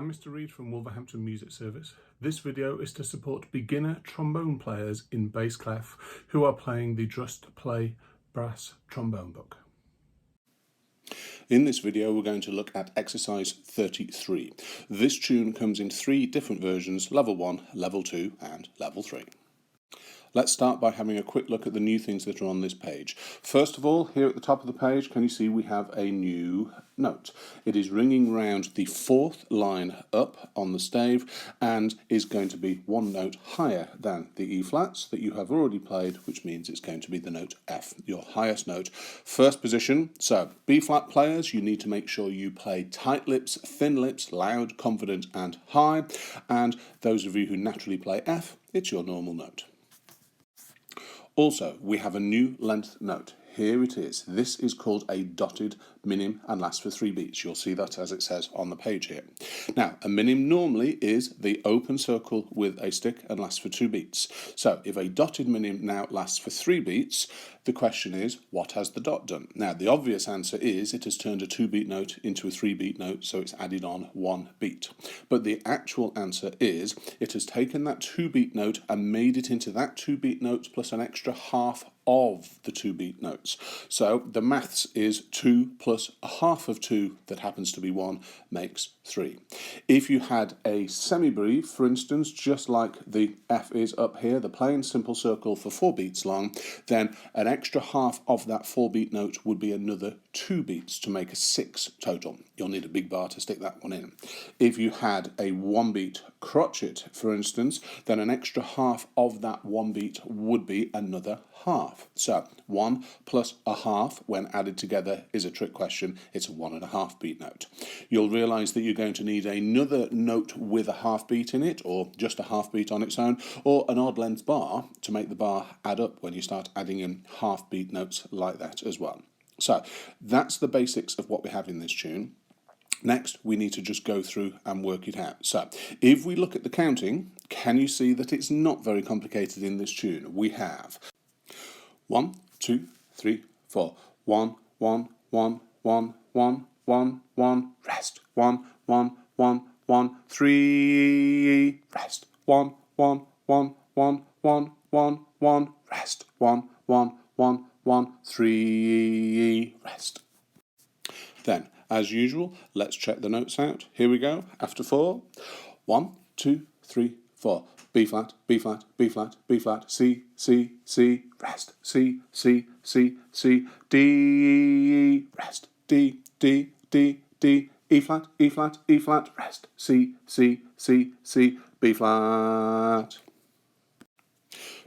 I'm Mr. Reed from Wolverhampton Music Service. This video is to support beginner trombone players in bass clef who are playing the Just Play Brass Trombone book. In this video we're going to look at exercise 33. This tune comes in 3 different versions: level 1, level 2 and level 3. Let's start by having a quick look at the new things that are on this page. First of all, here at the top of the page, can you see we have a new note? It is ringing round the 4th line up on the stave and is going to be 1 note higher than the E flats that you have already played, which means it's going to be the note F, your highest note. First position, so B flat players, you need to make sure you play tight lips, thin lips, loud, confident and high, and those of you who naturally play F, it's your normal note. Also, we have a new length note. Here it is. This is called a dotted minim and lasts for 3 beats. You'll see that as it says on the page here. Now, a minim normally is the open circle with a stick and lasts for 2 beats. So if a dotted minim now lasts for 3 beats, the question is, what has the dot done? Now, the obvious answer is it has turned a 2-beat note into a 3-beat note, so it's added on 1 beat. But the actual answer is it has taken that 2-beat note and made it into that 2-beat note plus an extra half of the 2-beat notes. So the maths is 2 plus a half of 2 that happens to be 1 makes 3. If you had a semi-breve, for instance, just like the F is up here, the plain simple circle for 4 beats long, then an extra half of that 4-beat note would be another 2 beats to make a 6 total. You'll need a big bar to stick that one in. If you had a 1-beat crotchet, for instance, then an extra half of that 1 beat would be another half. So 1 plus a half when added together is a trick question. It's a 1.5 beat note. You'll realise that you're going to need another note with a half beat in it, or just a half beat on its own, or an odd length bar to make the bar add up when you start adding in half beat notes like that as well. So that's the basics of what we have in this tune. Next, we need to just go through and work it out. So, if we look at the counting, can you see that it's not very complicated in this tune? We have 1, 2, 3, 4. 1, 1, 1, 1, 1, 1, 1, rest. 1, 1, 1, 1, 3, rest. 1, 1, 1, 1, 1, 1, 1, rest. 1, 1, 1, 1, 3, rest. Then, as usual, let's check the notes out. Here we go. After 4, 1, 2, 3, 4. B flat, B flat, B flat, B flat, C, C, C, rest. C, C, C, C, D, rest. D, D, D, D, E flat, E flat, E flat, rest. C, C, C, C, B flat.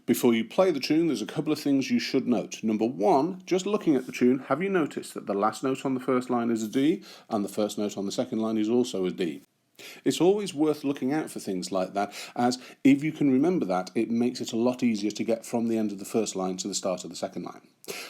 Before you play the tune, there's a couple of things you should note. Number 1, just looking at the tune, have you noticed that the last note on the first line is a D and the first note on the second line is also a D? It's always worth looking out for things like that, as if you can remember that, it makes it a lot easier to get from the end of the first line to the start of the second line.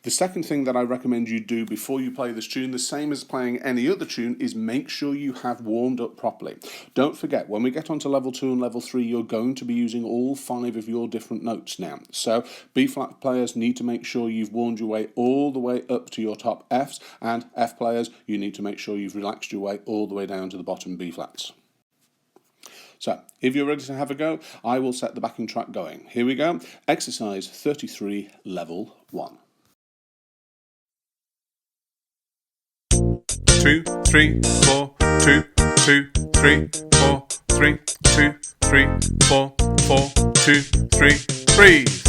The second thing that I recommend you do before you play this tune, the same as playing any other tune, is make sure you have warmed up properly. Don't forget, when we get onto level 2 and level 3, you're going to be using all 5 of your different notes now. So B-flat players need to make sure you've warmed your way all the way up to your top Fs, and F players, you need to make sure you've relaxed your way all the way down to the bottom B-flats. So, if you're ready to have a go, I will set the backing track going. Here we go. Exercise 33, level 1. 2, 3, 4, 2, 2, 3, 4, 3, 2, 3, 4, 4, 2, 3, breathe.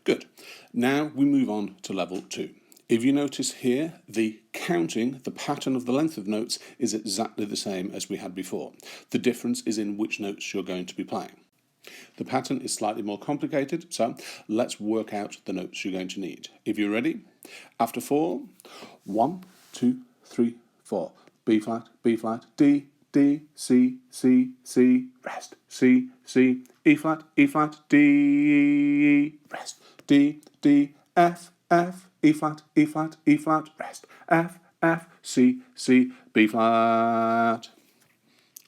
Good. Now we move on to level 2. If you notice here, the counting, the pattern of the length of notes is exactly the same as we had before. The difference is in which notes you're going to be playing. The pattern is slightly more complicated, so let's work out the notes you're going to need. If you're ready, after 4, 1, 2, 3, 4. B flat, D, D, C, C, C, rest. C, C, E flat, D, rest. D, D, F, F, E flat, E flat, E flat, rest, F, F, C, C, B flat.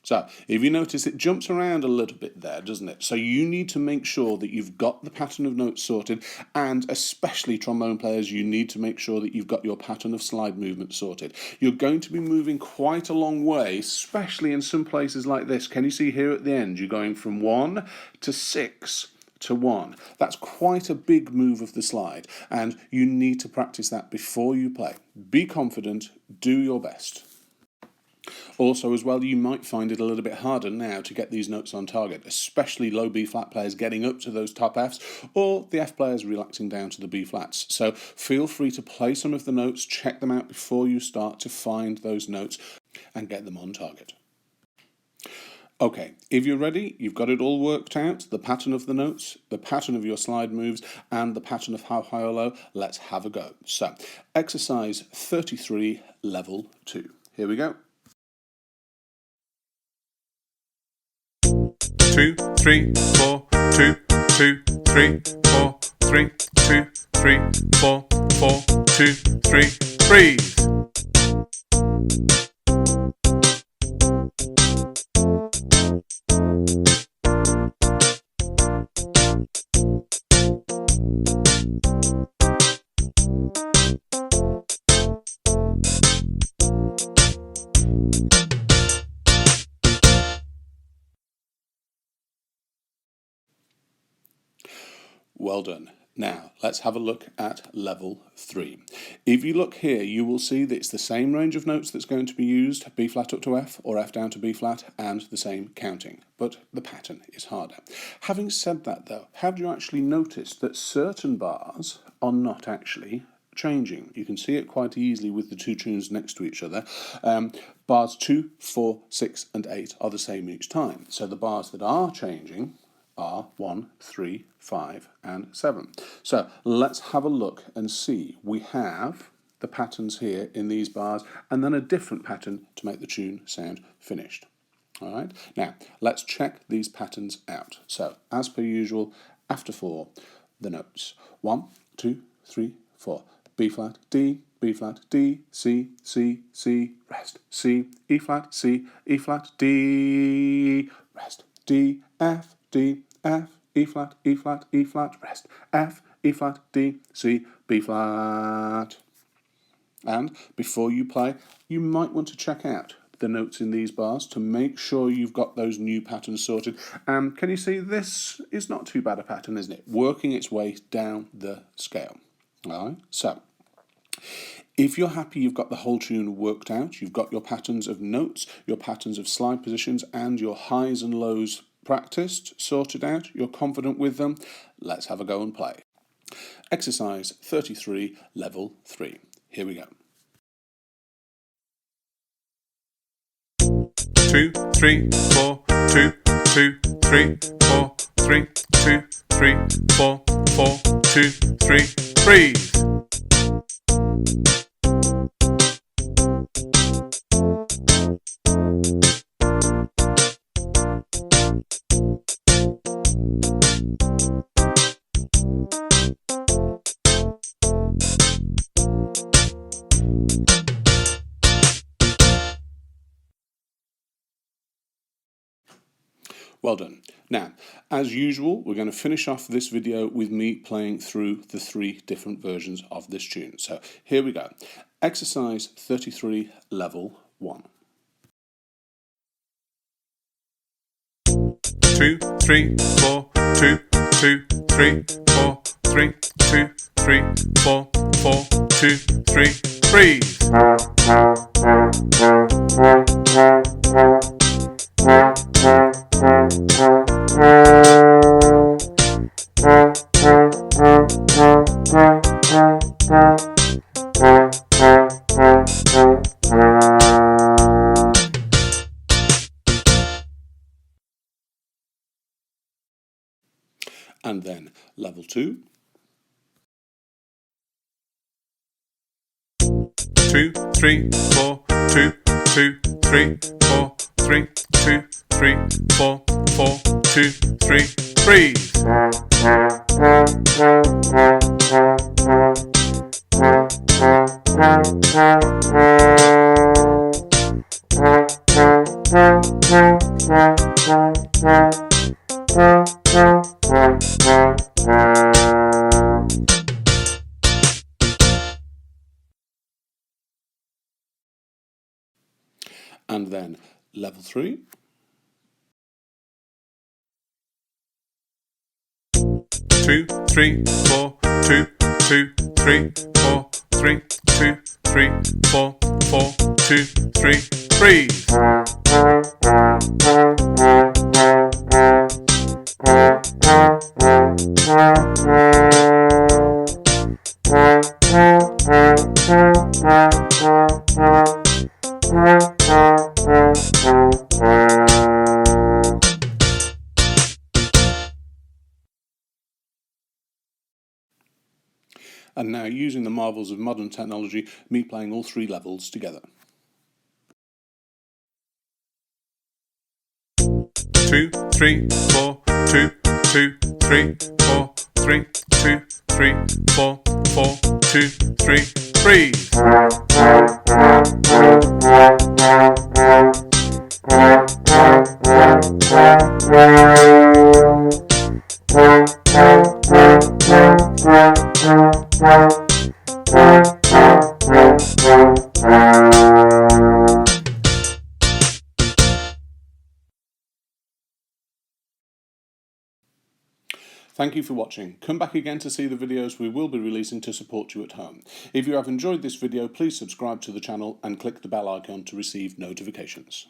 So, if you notice, it jumps around a little bit there, doesn't it? So you need to make sure that you've got the pattern of notes sorted, and especially trombone players, you need to make sure that you've got your pattern of slide movement sorted. You're going to be moving quite a long way, especially in some places like this. Can you see here at the end? You're going from 1 to 6 to 1. That's quite a big move of the slide, and you need to practice that before you play. Be confident, do your best. Also, as well, you might find it a little bit harder now to get these notes on target, especially low B flat players getting up to those top Fs, or the F players relaxing down to the B flats. So feel free to play some of the notes, check them out before you start to find those notes and get them on target. Okay, if you're ready, you've got it all worked out, the pattern of the notes, the pattern of your slide moves, and the pattern of how high or low, let's have a go. So, exercise 33, level 2. Here we go. 2, 3, 4, 2, 2, 3, 4, 3, 2, 3, 4, 4, 2, 3, breathe. Well done. Now, let's have a look at level 3. If you look here, you will see that it's the same range of notes that's going to be used, B flat up to F or F down to B flat, and the same counting, but the pattern is harder. Having said that though, have you actually noticed that certain bars are not actually changing? You can see it quite easily with the two tunes next to each other. Bars 2, 4, 6 and 8 are the same each time. So the bars that are changing are 1, 3, 5 and 7. So let's have a look and see. We have the patterns here in these bars and then a different pattern to make the tune sound finished. All right, now let's check these patterns out. So as per usual, after 4, the notes 1, 2, 3, 4. B flat, D, B flat, D, C, C, C, rest, C, E flat, C, E flat, D, rest, D, F, D, F, E flat, E flat, E flat, rest, F, E flat, D, C, B flat. And before you play, you might want to check out the notes in these bars to make sure you've got those new patterns sorted. And can you see this is not too bad a pattern, isn't it? Working its way down the scale. All right, so if you're happy you've got the whole tune worked out, you've got your patterns of notes, your patterns of slide positions, and your highs and lows practiced, sorted out, you're confident with them, let's have a go and play. Exercise 33, level 3. Here we go. 2, 3, 4, 2, 2, 3, 4, 3, 2, 3, 4, 4, 2, 3, breathe. Well done. Now, as usual, we're going to finish off this video with me playing through the 3 different versions of this tune. So here we go. Exercise 33, level 1. 2, 3, 4, 2, 2, 3, 4, 3, 2, 3, 4, 4, 2, 3, breathe. And then level 2. 2, 3, 4, 2, 2, 3, 4, 3, 2, 3, 4, 4, 2, 3, breathe. And then level 3. 2, 3, 4, 2, 2, 3, 4, 3, 2, 3, 4, 4, 2, 3, breathe. And now, using the marvels of modern technology, me playing all 3 levels together. 2, 3, 4, 2, 2, 3, 4, 3, 2, 3, 4, 4, 2, 3, breathe. Thank you for watching. Come back again to see the videos we will be releasing to support you at home. If you have enjoyed this video, please subscribe to the channel and click the bell icon to receive notifications.